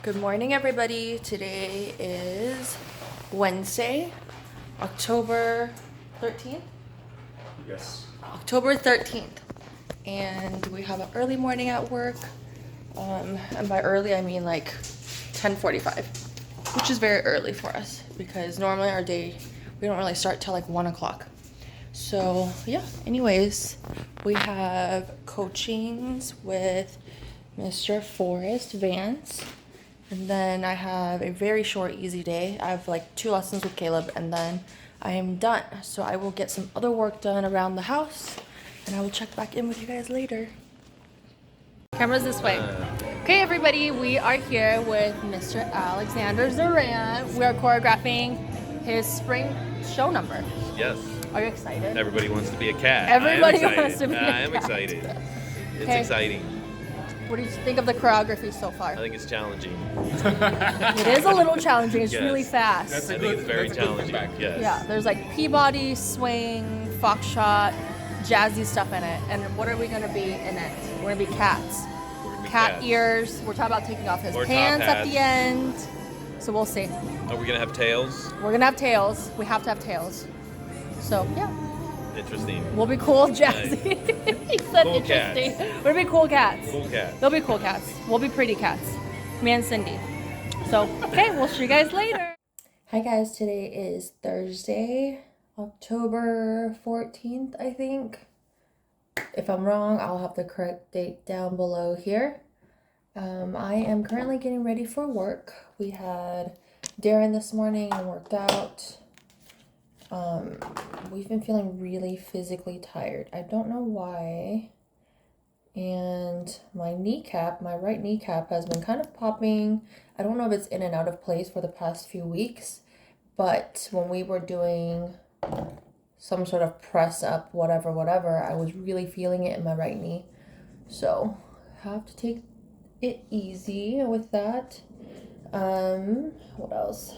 Good morning, everybody. Today is Wednesday, October 13th? Yes. October 13th. And we have an early morning at work. And by early, I mean like 10:45, which is very early for us because normally our day, we don't really start till like 1 o'clock. So yeah, anyways, we have coachings with Mr. Forrest Vance. And then I have a very short, easy day. I have like 2 lessons with Caleb and then I am done. So I will get some other work done around the house and I will check back in with you guys later. Camera's this way. Okay, everybody, we are here with Mr. Alexander Zoran. We are choreographing his spring show number. Yes. Are you excited? Everybody wants to be a cat. Everybody wants to be a cat. I am excited. It's Okay. exciting. What do you think of the choreography so far? I think it's challenging. It is a little challenging. It's Yes. really fast. I think it's very challenging. Yes. Yeah, there's like Peabody, swing, foxtrot, jazzy stuff in it. And what are we going to be in it? We're going to be cats. We're gonna be Cat cats. ears. We're talking about taking off his Or top pants at the hats. end. So we'll see. Are we gonna have tails? We're going to have tails. We have to have tails. So, yeah. Interesting. We'll be cool, jazzy. He said Cool interesting. cats. We're going to be cool cats. Cool cat. They'll be cool cats. We'll be pretty cats. Me and Cindy. So, okay, we'll see you guys later. Hi guys, today is Thursday, October 14th, I think. If I'm wrong, I'll have the correct date down below here. I am currently getting ready for work. We had Darren this morning and worked out. We've been feeling really physically tired. I don't know why. And my kneecap, my right kneecap has been kind of popping. I don't know if it's in and out of place for the past few weeks, but when we were doing some sort of press up, whatever, I was really feeling it in my right knee. So, have to take it easy with that. What else?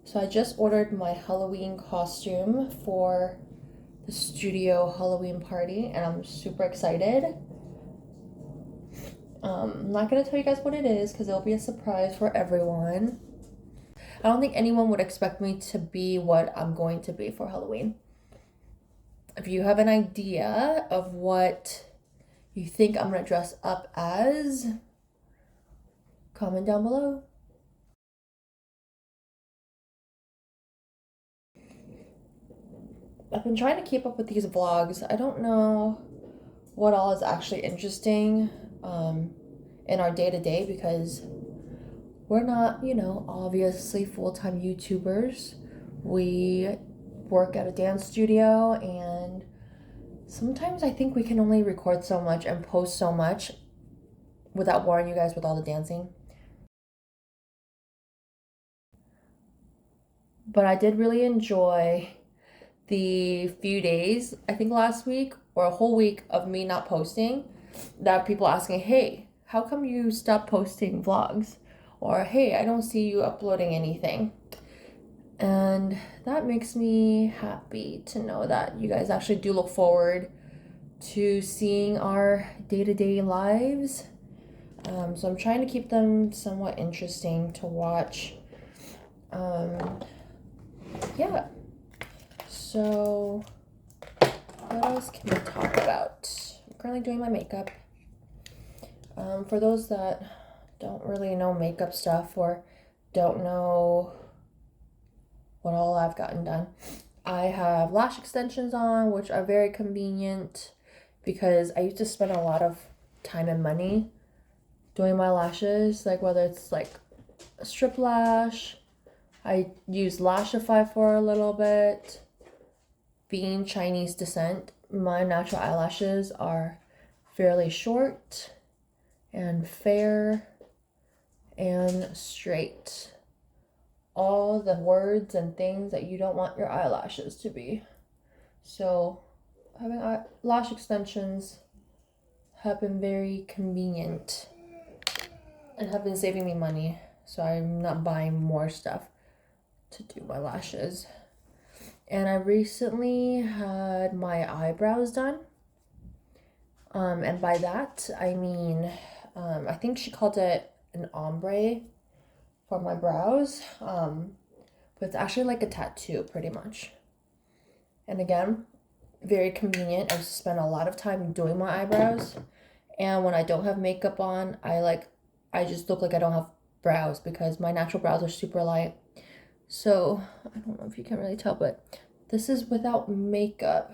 So I just ordered my Halloween costume for the studio Halloween party and I'm super excited. I'm not going to tell you guys what it is because it'll be a surprise for everyone. I don't think anyone would expect me to be what I'm going to be for Halloween. If you have an idea of what you think I'm going to dress up as, comment down below. I've been trying to keep up with these vlogs. I don't know what all is actually interesting in our day-to-day because we're not, obviously full-time YouTubers. We work at a dance studio and sometimes I think we can only record so much and post so much without boring you guys with all the dancing. But I did really enjoy the few days, I think last week or a whole week of me not posting, that people asking, hey, how come you stopped posting vlogs? Or hey, I don't see you uploading anything. And that makes me happy to know that you guys actually do look forward to seeing our day-to-day lives. So I'm trying to keep them somewhat interesting to watch. Yeah. So, what else can we talk about? I'm currently doing my makeup. For those that don't really know makeup stuff or don't know what all I've gotten done, I have lash extensions on, which are very convenient because I used to spend a lot of time and money doing my lashes, like whether it's like a strip lash. I used Lashify for a little bit. Being Chinese descent, my natural eyelashes are fairly short and fair and straight. All the words and things that you don't want your eyelashes to be. So having lash extensions have been very convenient and have been saving me money. So I'm not buying more stuff to do my lashes. And I recently had my eyebrows done. And by that, I mean, I think she called it an ombre for my brows. But it's actually like a tattoo pretty much. And again, very convenient. I just spend a lot of time doing my eyebrows. And when I don't have makeup on, I just look like I don't have brows because my natural brows are super light. So I don't know if you can really tell, but this is without makeup.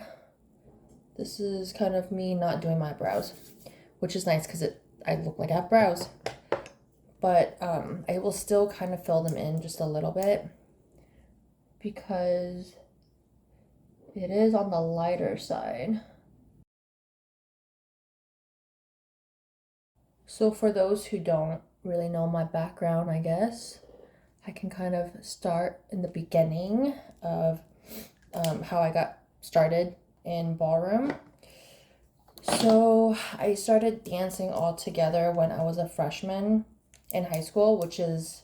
This is kind of me not doing my brows, which is nice because I look like I have brows. But I will still kind of fill them in just a little bit because it is on the lighter side. So for those who don't really know my background, I guess, I can kind of start in the beginning of how I got started in ballroom. So I started dancing altogether when I was a freshman in high school, which is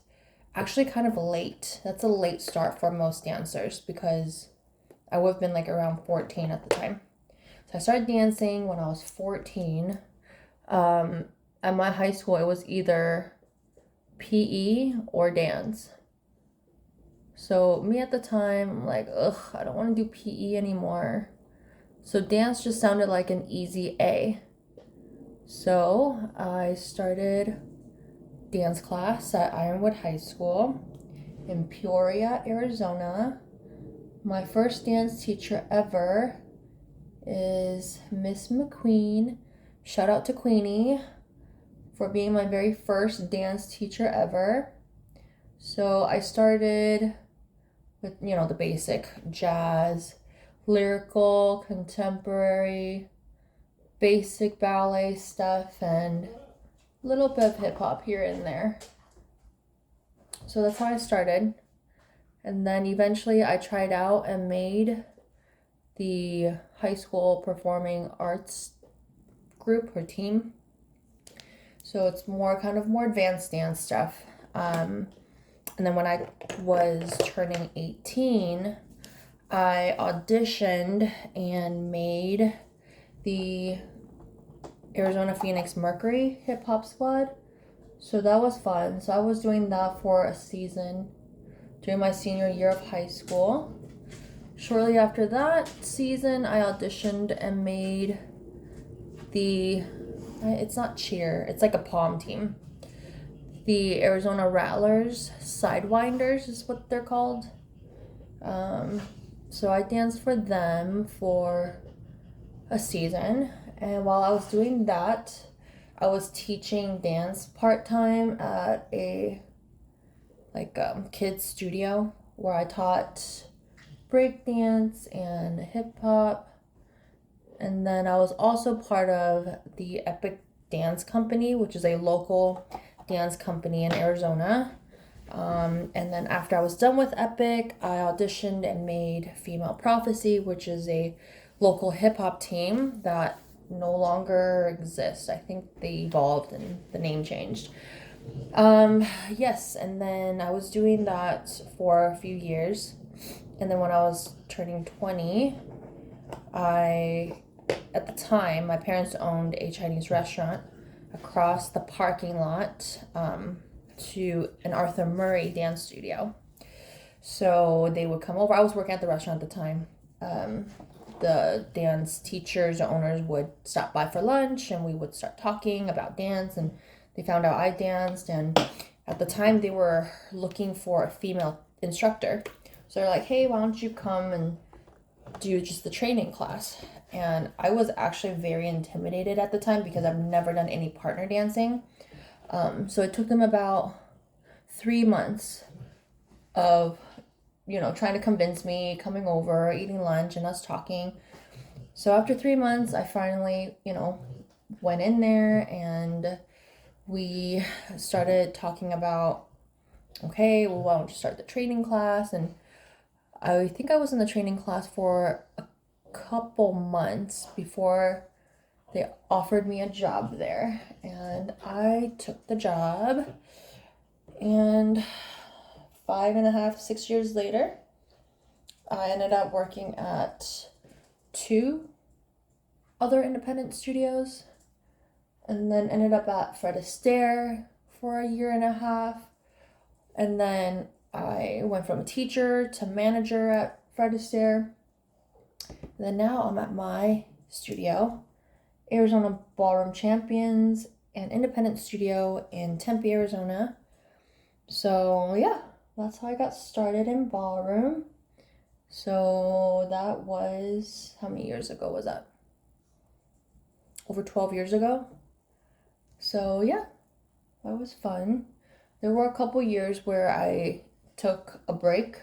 actually kind of late. That's a late start for most dancers because I would have been like around 14 at the time. So I started dancing when I was 14. At my high school, it was either PE or dance. So me at the time, I'm like, ugh, I don't want to do PE anymore. So dance just sounded like an easy A. So I started dance class at Ironwood High School in Peoria, Arizona. My first dance teacher ever is Miss McQueen. Shout out to Queenie for being my very first dance teacher ever. So I started with, the basic jazz, lyrical, contemporary, basic ballet stuff, and a little bit of hip hop here and there. So that's how I started. And then eventually I tried out and made the high school performing arts group or team. So it's more advanced dance stuff. And then when I was turning 18, I auditioned and made the Arizona Phoenix Mercury hip hop squad. So that was fun. So I was doing that for a season during my senior year of high school. Shortly after that season, I auditioned and made it's not cheer, it's like a pom team. The Arizona Rattlers Sidewinders is what they're called. So I danced for them for a season. And while I was doing that, I was teaching dance part-time at a kids studio where I taught breakdance and hip hop. And then I was also part of the Epic Dance Company, which is a local dance company in Arizona. And then after I was done with Epic, I auditioned and made Female Prophecy, which is a local hip hop team that no longer exists. I think they evolved and the name changed. Yes, and then I was doing that for a few years. And then when I was turning 20, at the time, my parents owned a Chinese restaurant across the parking lot to an Arthur Murray dance studio. So they would come over. I was working at the restaurant at the time. The dance teachers, the owners would stop by for lunch and we would start talking about dance, and they found out I danced, and at the time they were looking for a female instructor. So they're like, hey, why don't you come and do just the training class? And I was actually very intimidated at the time because I've never done any partner dancing. So it took them about 3 months of, trying to convince me, coming over, eating lunch, and us talking. So after 3 months, I finally, went in there and we started talking about, okay, well, why don't you start the training class? And I think I was in the training class for a couple months before they offered me a job there. And I took the job, and 5.5, 6 years later, I ended up working at 2 other independent studios, and then ended up at Fred Astaire for a year and a half. And then I went from teacher to manager at Fred Astaire. And then now I'm at my studio, Arizona Ballroom Champions, an independent studio in Tempe, Arizona. So yeah, that's how I got started in ballroom. So that was, how many years ago was that? Over 12 years ago. So yeah, that was fun. There were a couple years where I took a break.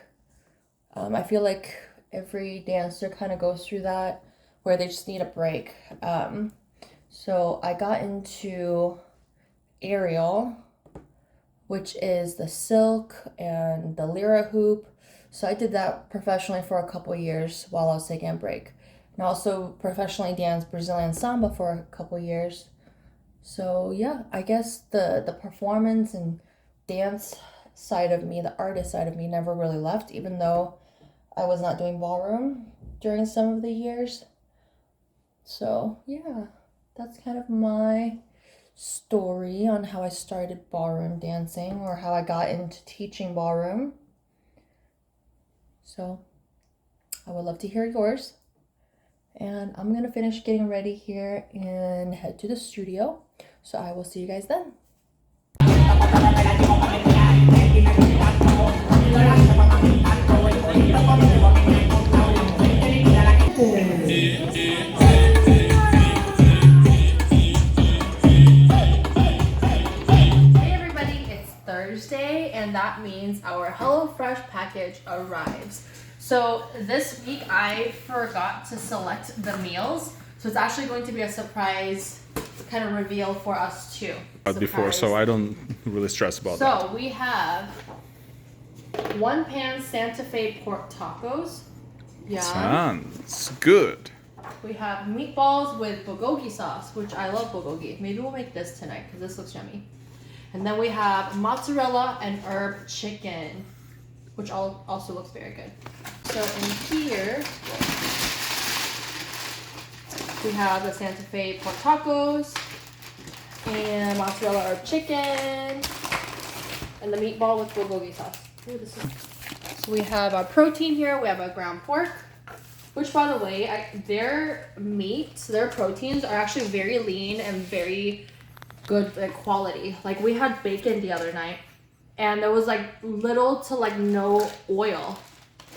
I feel like every dancer kind of goes through that, where they just need a break. So I got into aerial, which is the silk and the lyra hoop. So I did that professionally for a couple years while I was taking a break. And also professionally danced Brazilian samba for a couple years. So yeah, I guess the performance and dance side of me, the artist side of me, never really left, even though I was not doing ballroom during some of the years. So yeah, that's kind of my story on how I started ballroom dancing, or how I got into teaching ballroom. So I would love to hear yours. And I'm gonna finish getting ready here and head to the studio. So I will see you guys then. Thursday, and that means our HelloFresh package arrives. So this week I forgot to select the meals, so it's actually going to be a surprise kind of reveal for us too. Before, so I don't really stress about that. So we have one pan Santa Fe pork tacos. Yeah. Sounds good. We have meatballs with bulgogi sauce, which I love bulgogi. Maybe we'll make this tonight because this looks yummy. And then we have mozzarella and herb chicken, which also looks very good. So in here, we have the Santa Fe pork tacos and mozzarella herb chicken and the meatball with bulgogi sauce. Ooh, so we have our protein here. We have a ground pork, which, by the way, their meats, their proteins are actually very lean and very good quality. Like, we had bacon the other night and there was like little to like no oil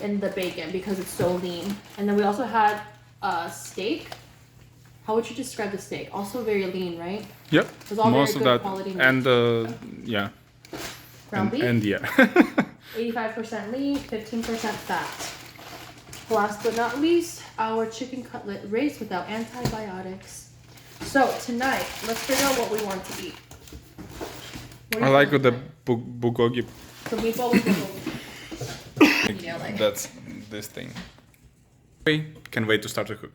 in the bacon because it's so lean. And then we also had steak. How would you describe the steak? Also very lean, right? Yep. It was all most very of good that quality meat. and yeah, ground beef, and yeah. 85% lean, 15% fat. Last but not least, our chicken cutlet raised without antibiotics. So tonight, let's figure out what we want to eat. I like with the bulgogi. The meatball with bulgogi. Yeah, like That's this thing. Can't wait to start to cook.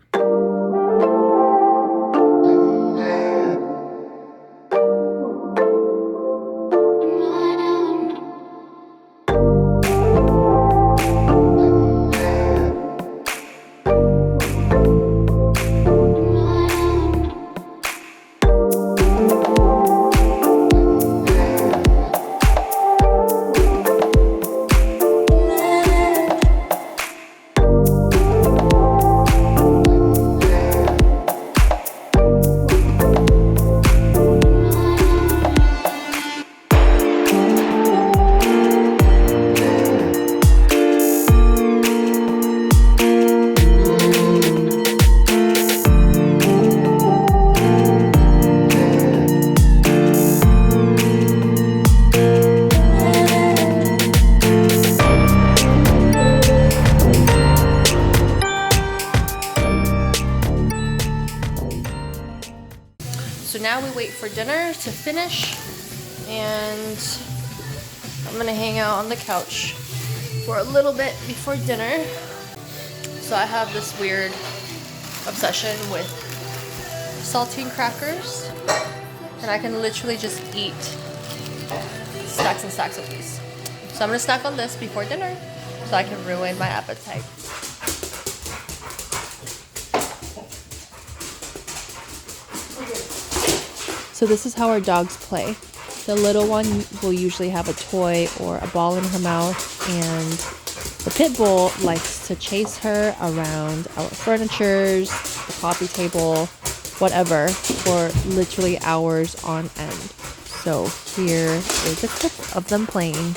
So now we wait for dinner to finish, and I'm gonna hang out on the couch for a little bit before dinner. So I have this weird obsession with saltine crackers, and I can literally just eat stacks and stacks of these. So I'm gonna snack on this before dinner so I can ruin my appetite. So this is how our dogs play. The little one will usually have a toy or a ball in her mouth, and the pit bull likes to chase her around our furnitures, the coffee table, whatever, for literally hours on end. So here is a clip of them playing.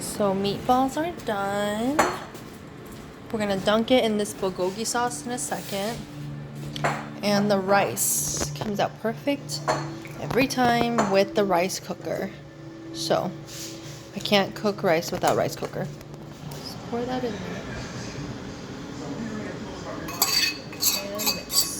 So meatballs are done. We're gonna dunk it in this bulgogi sauce in a second. And the rice comes out perfect every time with the rice cooker. So I can't cook rice without rice cooker. So pour that in there. And mix.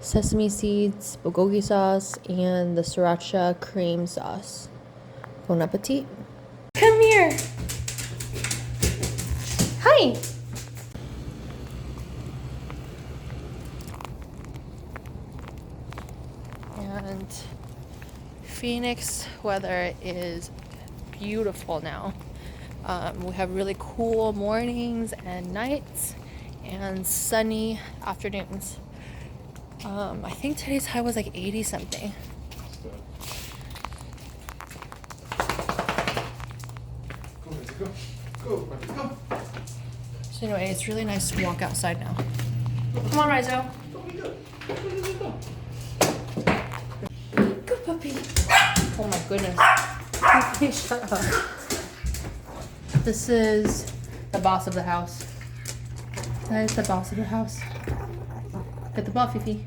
Sesame seeds, bulgogi sauce, and the sriracha cream sauce. Bon appetit. Come here. Hi. And Phoenix weather is beautiful now. We have really cool mornings and nights and sunny afternoons. I think today's high was like 80 something. Go. So anyway, it's really nice to walk outside now. Come on, Rizo. Go, puppy. Oh my goodness. Puppy, shut up. This is the boss of the house. That is the boss of the house. Get the ball, Fifi.